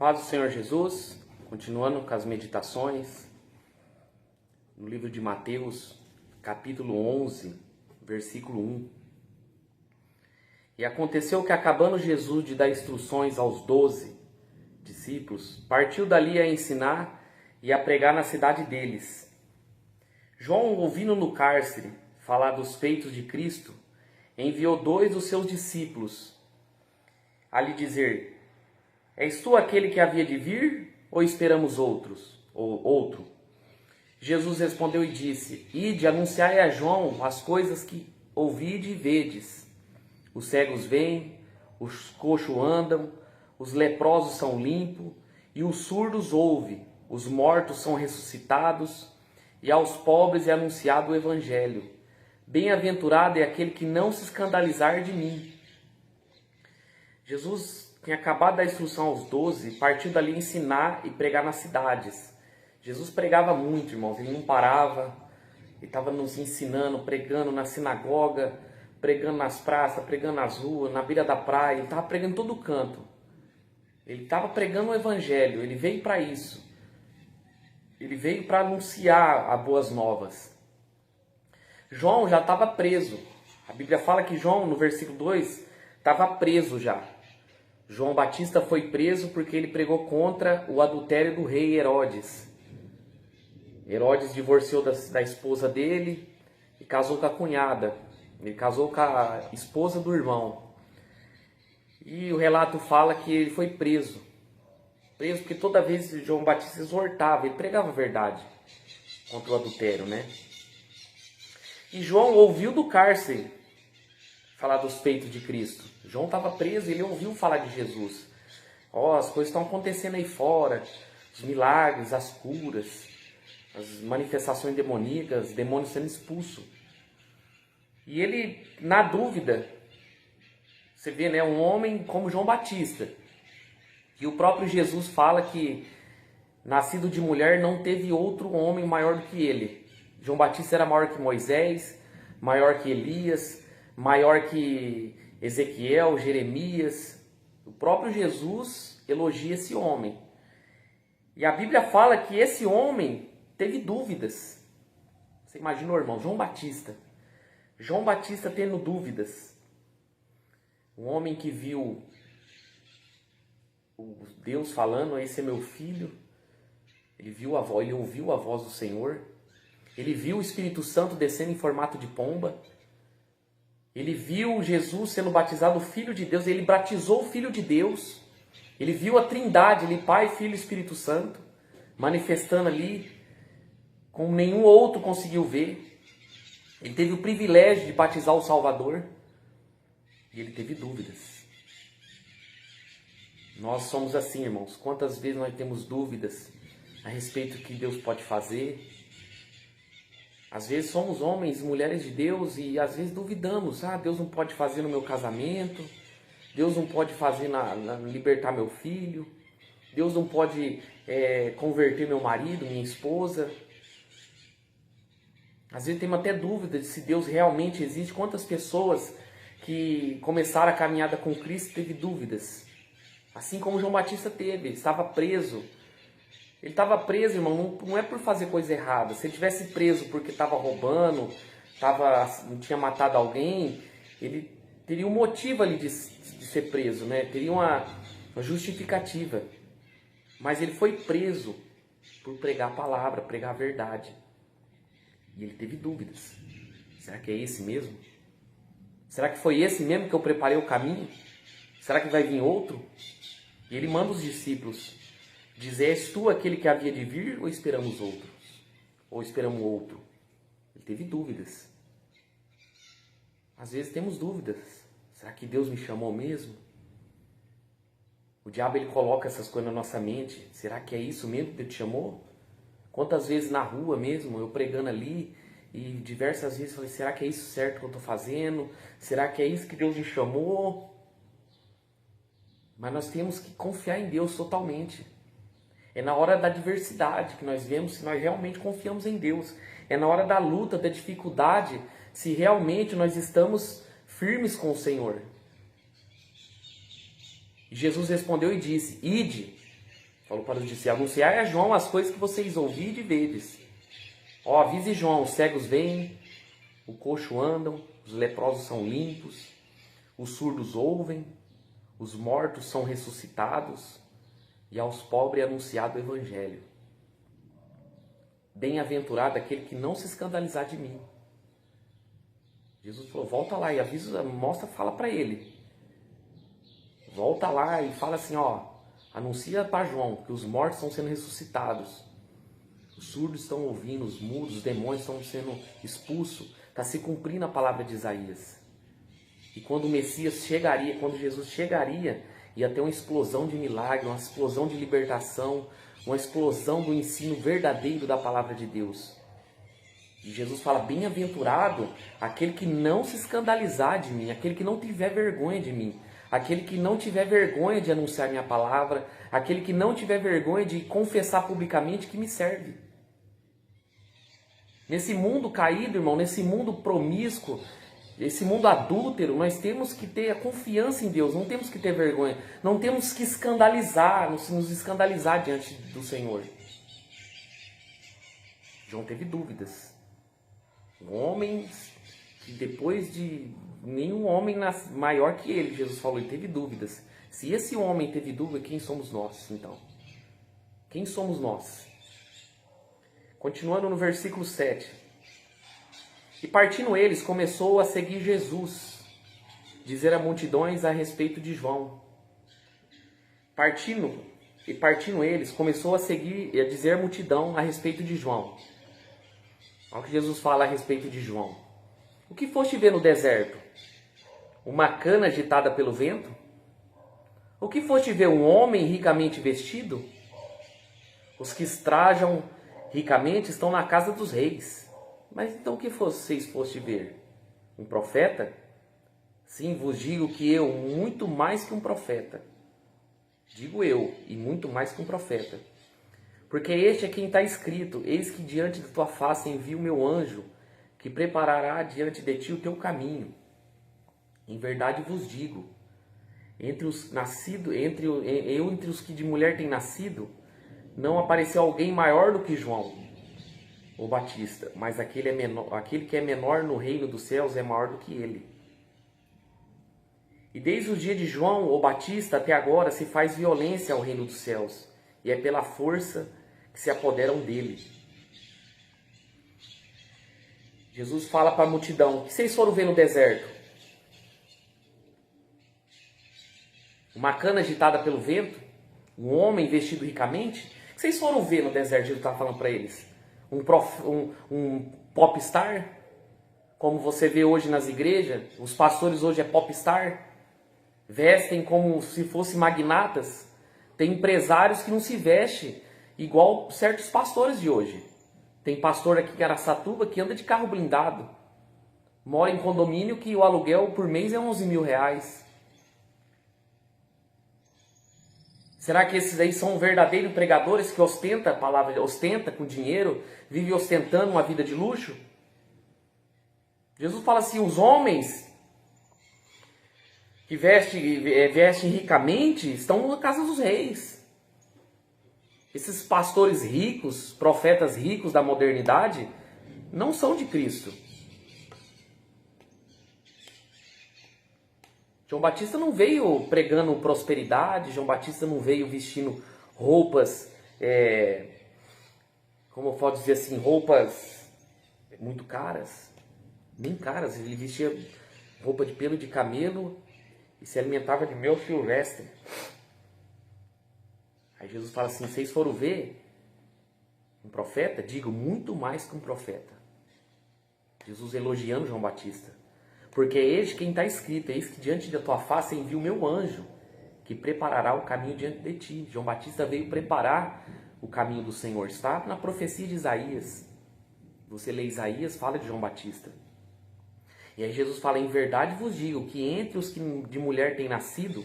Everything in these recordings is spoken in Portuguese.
Paz do Senhor Jesus, continuando com as meditações, no livro de Mateus, capítulo 11, versículo 1. E aconteceu que, acabando Jesus de dar instruções aos 12 discípulos, partiu dali a ensinar e a pregar na cidade deles. João, ouvindo no cárcere falar dos feitos de Cristo, enviou 2 dos seus discípulos a lhe dizer: És tu aquele que havia de vir, ou esperamos outro? Jesus respondeu e disse: Ide, anunciai a João as coisas que ouvide e vedes. Os cegos veem, os coxos andam, os leprosos são limpos, e os surdos ouvem, os mortos são ressuscitados, e aos pobres é anunciado o evangelho. Bem-aventurado é aquele que não se escandalizar de mim. Jesus tinha acabado da instrução aos 12, partiu dali ensinar e pregar nas cidades. Jesus pregava muito, irmãos, ele não parava, ele estava nos ensinando, pregando na sinagoga, pregando nas praças, pregando nas ruas, na beira da praia, ele estava pregando em todo canto. Ele estava pregando o evangelho, ele veio para isso. Ele veio para anunciar as boas novas. João já estava preso. A Bíblia fala que João, no versículo 2, estava preso já. João Batista foi preso porque ele pregou contra o adultério do rei Herodes. Herodes divorciou da esposa dele e casou com a cunhada. Ele casou com a esposa do irmão. E o relato fala que ele foi preso. Preso porque toda vez João Batista exortava, ele pregava a verdade contra o adultério, né? E João ouviu do cárcere falar dos feitos de Cristo. João estava preso e ele ouviu falar de Jesus. As coisas estão acontecendo aí fora, os milagres, as curas, as manifestações demoníacas, demônios sendo expulsos. E ele, na dúvida, você vê, né, um homem como João Batista. E o próprio Jesus fala que, nascido de mulher, não teve outro homem maior do que ele. João Batista era maior que Moisés, maior que Elias, maior que Ezequiel, Jeremias. O próprio Jesus elogia esse homem. E a Bíblia fala que esse homem teve dúvidas. Você imaginou, irmão? João Batista. João Batista tendo dúvidas. Um homem que viu Deus falando: esse é meu filho. Ele ouviu a voz do Senhor. Ele viu o Espírito Santo descendo em formato de pomba. Ele viu Jesus sendo batizado o Filho de Deus. Ele batizou o Filho de Deus. Ele viu a Trindade, ele, Pai, Filho e Espírito Santo, manifestando ali como nenhum outro conseguiu ver. Ele teve o privilégio de batizar o Salvador. E ele teve dúvidas. Nós somos assim, irmãos. Quantas vezes nós temos dúvidas a respeito do que Deus pode fazer? Às vezes somos homens e mulheres de Deus e às vezes duvidamos. Deus não pode fazer no meu casamento. Deus não pode fazer libertar meu filho. Deus não pode converter meu marido, minha esposa. Às vezes temos até dúvida de se Deus realmente existe. Quantas pessoas que começaram a caminhada com Cristo teve dúvidas? Assim como João Batista teve, ele estava preso. Ele estava preso, irmão, não é por fazer coisa errada. Se ele tivesse preso porque estava roubando, tinha matado alguém, ele teria um motivo ali de ser preso, né? Teria uma justificativa. Mas ele foi preso por pregar a palavra, pregar a verdade. E ele teve dúvidas. Será que é esse mesmo? Será que foi esse mesmo que eu preparei o caminho? Será que vai vir outro? E ele manda os discípulos dizer: És tu aquele que havia de vir, ou esperamos outros? Ou esperamos outro? Ele teve dúvidas. Às vezes temos dúvidas. Será que Deus me chamou mesmo? O diabo, ele coloca essas coisas na nossa mente. Será que é isso mesmo que Deus te chamou? Quantas vezes na rua mesmo, eu pregando ali, e diversas vezes falei: será que é isso certo que eu estou fazendo? Será que é isso que Deus me chamou? Mas nós temos que confiar em Deus totalmente. É na hora da adversidade que nós vemos se nós realmente confiamos em Deus. É na hora da luta, da dificuldade, se realmente nós estamos firmes com o Senhor. E Jesus respondeu e disse: Ide, Falou para os discípulos: anunciai a João as coisas que vocês ouviram e vedes. Ó, avise João: os cegos veem, o coxo andam, os leprosos são limpos, os surdos ouvem, os mortos são ressuscitados, e aos pobres é anunciado o evangelho. Bem-aventurado aquele que não se escandalizar de mim. Jesus falou: volta lá e avisa, mostra, fala para ele. Volta lá e fala assim, ó, anuncia para João que os mortos estão sendo ressuscitados, os surdos estão ouvindo, os mudos, os demônios estão sendo expulsos. Está se cumprindo a palavra de Isaías. E quando o Messias chegaria, quando Jesus chegaria, ia ter uma explosão de milagre, uma explosão de libertação, uma explosão do ensino verdadeiro da palavra de Deus. E Jesus fala: bem-aventurado aquele que não se escandalizar de mim, aquele que não tiver vergonha de mim, aquele que não tiver vergonha de anunciar minha palavra, aquele que não tiver vergonha de confessar publicamente que me serve. Nesse mundo caído, irmão, nesse mundo promíscuo, esse mundo adúltero, nós temos que ter a confiança em Deus, não temos que ter vergonha, não temos que escandalizar, nos escandalizar diante do Senhor. João teve dúvidas. Um homem que depois de nenhum homem maior que ele, Jesus falou, ele teve dúvidas. Se esse homem teve dúvida, quem somos nós, então? Quem somos nós? Continuando no versículo 7. E partindo eles, começou a seguir Jesus, dizer a multidões a respeito de João. Partindo eles, começou a seguir e a dizer a multidão a respeito de João. Olha o que Jesus fala a respeito de João. O que foste ver no deserto? Uma cana agitada pelo vento? O que foste ver um homem ricamente vestido? Os que estrajam ricamente estão na casa dos reis. Mas então o que vocês foste ver? Um profeta? Sim, vos digo que eu, muito mais que um profeta. Digo eu, e muito mais que um profeta. Porque este é quem está escrito: eis que diante de tua face envio o meu anjo, que preparará diante de ti o teu caminho. Em verdade vos digo, entre os que de mulher têm nascido, não apareceu alguém maior do que João, o Batista, mas aquele que é menor no reino dos céus é maior do que ele. E desde o dia de João, o Batista, até agora se faz violência ao reino dos céus, e é pela força que se apoderam dele. Jesus fala para a multidão: o que vocês foram ver no deserto? Uma cana agitada pelo vento? Um homem vestido ricamente? O que vocês foram ver no deserto? Jesus estava falando para eles. Um popstar? Como você vê hoje nas igrejas, os pastores hoje é popstar. Vestem como se fossem magnatas. Tem empresários que não se vestem igual certos pastores de hoje. Tem pastor aqui em Araçatuba que anda de carro blindado. Mora em condomínio que o aluguel por mês é 11 mil reais. Será que esses aí são verdadeiros pregadores que ostenta a palavra, ostenta com dinheiro, vive ostentando uma vida de luxo? Jesus fala assim: os homens que vestem ricamente estão na casa dos reis. Esses pastores ricos, profetas ricos da modernidade, não são de Cristo. João Batista não veio pregando prosperidade, João Batista não veio vestindo roupas, como eu posso dizer assim, roupas muito caras, bem caras. Ele vestia roupa de pelo de camelo e se alimentava de mel silvestre. Aí Jesus fala assim: vocês foram ver um profeta? Digo, muito mais que um profeta. Jesus elogiando João Batista. Porque é este quem está escrito: eis que diante da tua face envio o meu anjo, que preparará o caminho diante de ti. João Batista veio preparar o caminho do Senhor. Está na profecia de Isaías. Você lê Isaías, fala de João Batista. E aí Jesus fala: em verdade vos digo que entre os que de mulher têm nascido,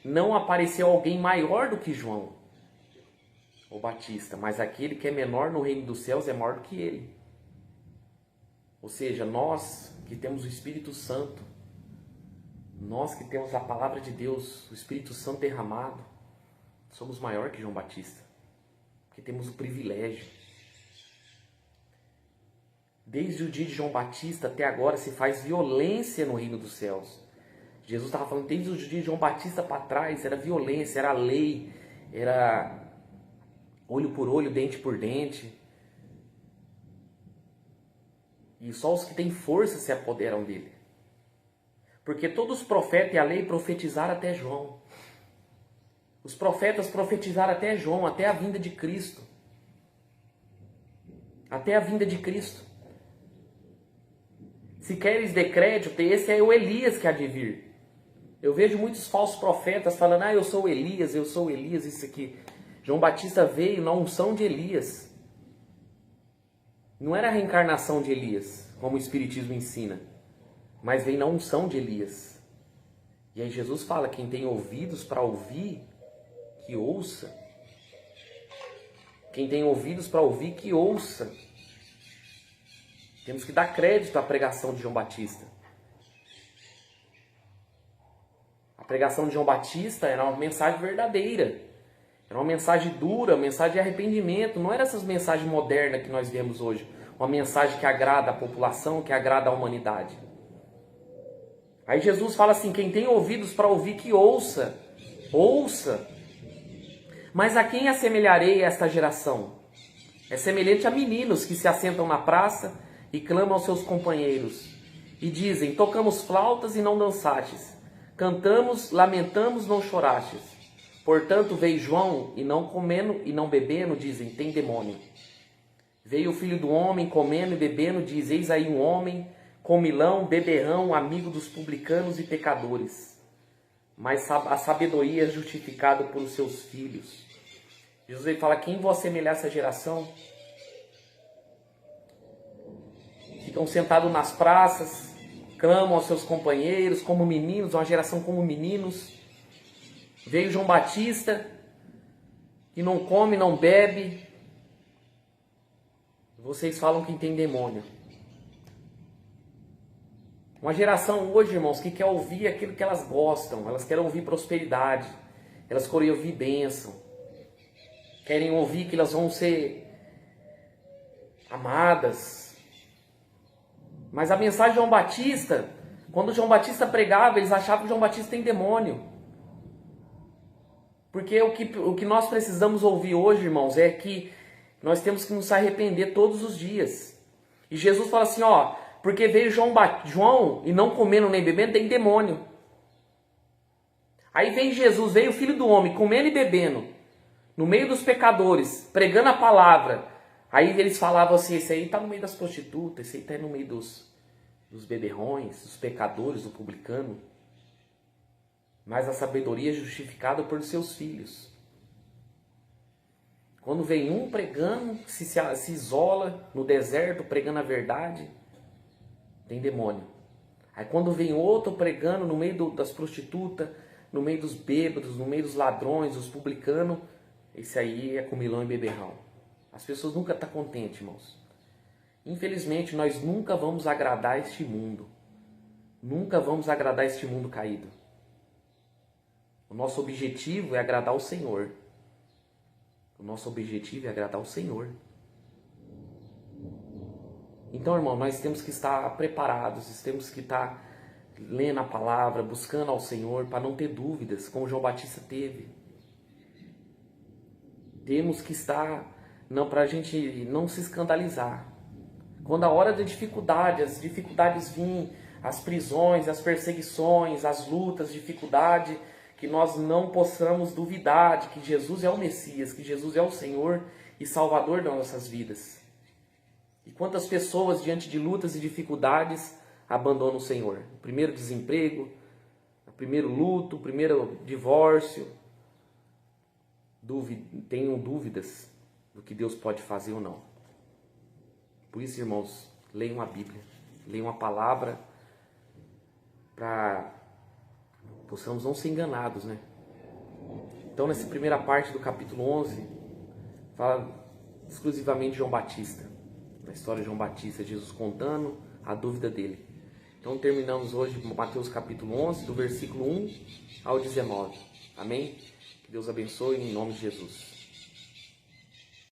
não apareceu alguém maior do que João, o Batista, mas aquele que é menor no reino dos céus é maior do que ele. Ou seja, nós que temos o Espírito Santo, nós que temos a palavra de Deus, o Espírito Santo derramado, Somos maior que João Batista, porque temos o privilégio. Desde o dia de João Batista até agora se faz violência no reino dos céus. Jesus estava falando, desde o dia de João Batista para trás, era violência, era lei, era olho por olho, dente por dente. E só os que têm força se apoderam dele. Porque todos os profetas e a lei profetizaram até João. Os profetas profetizaram até João, até a vinda de Cristo. Até a vinda de Cristo. Se queres de crédito, esse é o Elias que há de vir. Eu vejo muitos falsos profetas falando, eu sou Elias, isso aqui. João Batista veio na unção de Elias. Não era a reencarnação de Elias, como o Espiritismo ensina, mas veio na unção de Elias. E aí Jesus fala, quem tem ouvidos para ouvir, que ouça. Quem tem ouvidos para ouvir, que ouça. Temos que dar crédito à pregação de João Batista. A pregação de João Batista era uma mensagem verdadeira. Era uma mensagem dura, uma mensagem de arrependimento. Não era essas mensagens modernas que nós vemos hoje. Uma mensagem que agrada a população, que agrada a humanidade. Aí Jesus fala assim, quem tem ouvidos para ouvir, que ouça. Ouça. Mas a quem assemelharei esta geração? É semelhante a meninos que se assentam na praça e clamam aos seus companheiros. E dizem, tocamos flautas e não dançastes. Cantamos, lamentamos, não chorastes. Portanto veio João, e não comendo e não bebendo, dizem, tem demônio. Veio o filho do homem, comendo e bebendo, diz, eis aí um homem, comilão, beberrão, amigo dos publicanos e pecadores. Mas a sabedoria é justificada por os seus filhos. Jesus ele fala, quem vou assemelhar essa geração? Ficam sentados nas praças, clamam aos seus companheiros, como meninos, uma geração como meninos. Veio João Batista, que não come, não bebe. Vocês falam que tem demônio. Uma geração hoje, irmãos, que quer ouvir aquilo que elas gostam. Elas querem ouvir prosperidade. Elas querem ouvir bênção. Querem ouvir que elas vão ser amadas. Mas a mensagem de João Batista, quando João Batista pregava, eles achavam que João Batista tem demônio. Porque o que nós precisamos ouvir hoje, irmãos, é que nós temos que nos arrepender todos os dias. E Jesus fala assim, porque veio João e não comendo nem bebendo, tem demônio. Aí vem Jesus, veio o Filho do Homem, comendo e bebendo, no meio dos pecadores, pregando a palavra. Aí eles falavam assim, esse aí está no meio das prostitutas, esse aí está no meio dos beberrões, dos pecadores, do publicano. Mas a sabedoria é justificada por seus filhos. Quando vem um pregando, se isola no deserto, pregando a verdade, tem demônio. Aí quando vem outro pregando no meio das prostitutas, no meio dos bêbados, no meio dos ladrões, dos publicanos, esse aí é comilão e beberrão. As pessoas nunca estão contentes, irmãos. Infelizmente, nós nunca vamos agradar este mundo. Nunca vamos agradar este mundo caído. O nosso objetivo é agradar o Senhor. O nosso objetivo é agradar o Senhor. Então, irmão, nós temos que estar preparados, temos que estar lendo a palavra, buscando ao Senhor, para não ter dúvidas, como João Batista teve. Temos que estar, para a gente não se escandalizar. Quando a hora da dificuldade, as dificuldades vêm, as prisões, as perseguições, as lutas, dificuldade, que nós não possamos duvidar de que Jesus é o Messias, que Jesus é o Senhor e Salvador das nossas vidas. E quantas pessoas, diante de lutas e dificuldades, abandonam o Senhor? O primeiro desemprego, o primeiro luto, o primeiro divórcio. Tenham dúvidas do que Deus pode fazer ou não. Por isso, irmãos, leiam a Bíblia, leiam a palavra, para possamos não ser enganados, né? Então, nessa primeira parte do capítulo 11, fala exclusivamente de João Batista, da história de João Batista, Jesus contando a dúvida dele. Então, terminamos hoje Mateus capítulo 11, do versículo 1 ao 19. Amém? Que Deus abençoe em nome de Jesus.